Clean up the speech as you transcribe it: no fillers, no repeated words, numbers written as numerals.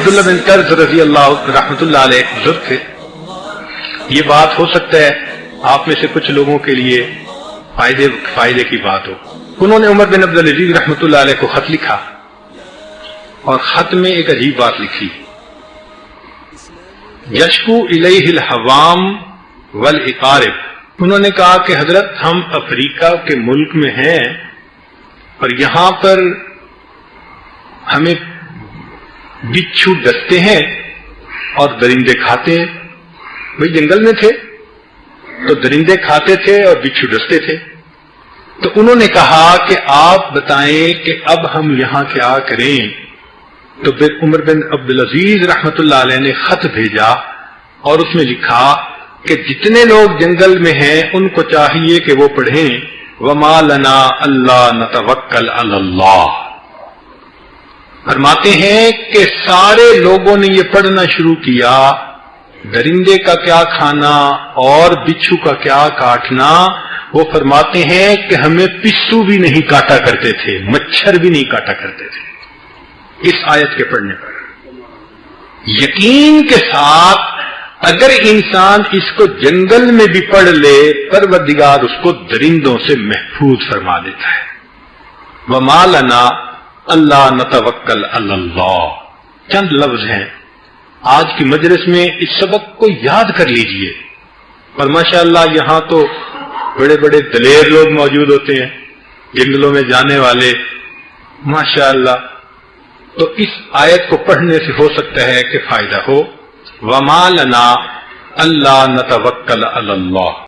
عبداللہ بن قرظ رضی اللہ رحمۃ اللہ علیہ بزرگ تھے. یہ بات ہو سکتا ہے آپ میں سے کچھ لوگوں کے لیے فائدے کی بات ہو. انہوں نے عمر بن عبد العزیز رحمۃ اللہ علیہ کو خط لکھا اور خط میں ایک عجیب بات لکھی. یشکو الیہ الحوام والاقارب. انہوں نے کہا کہ حضرت ہم افریقہ کے ملک میں ہیں اور یہاں پر ہمیں بچھو ڈستے ہیں اور درندے کھاتے ہیں. بھئی جنگل میں تھے تو درندے کھاتے تھے اور بچھو ڈستے تھے. تو انہوں نے کہا کہ آپ بتائیں کہ اب ہم یہاں کیا کریں. تو پھر عمر بن عبدالعزیز رحمت اللہ علیہ نے خط بھیجا اور اس میں لکھا کہ جتنے لوگ جنگل میں ہیں ان کو چاہیے کہ وہ پڑھیں وَمَا لَنَا أَلَّا نَتَوَكَّلْ عَلَى اللَّهِ. فرماتے ہیں کہ سارے لوگوں نے یہ پڑھنا شروع کیا درندے کا کیا کھانا اور بچھو کا کیا کاٹنا. وہ فرماتے ہیں کہ ہمیں پسو بھی نہیں کاٹا کرتے تھے, مچھر بھی نہیں کاٹا کرتے تھے اس آیت کے پڑھنے پر. یقین کے ساتھ اگر انسان اس کو جنگل میں بھی پڑھ لے پروردگار اس کو درندوں سے محفوظ فرما دیتا ہے. وَمَا لَنَا أَلَّا نَتَوَكَّلْ عَلَى اللَّهِ. چند لفظ ہیں آج کی مجلس میں اس سبق کو یاد کر لیجئے. اور ماشاءاللہ یہاں تو بڑے بڑے دلیر لوگ موجود ہوتے ہیں جنگلوں میں جانے والے ماشاءاللہ. تو اس آیت کو پڑھنے سے ہو سکتا ہے کہ فائدہ ہو. وَمَا لَنَا أَلَّا نَتَوَكَّلْ عَلَى اللَّهِ.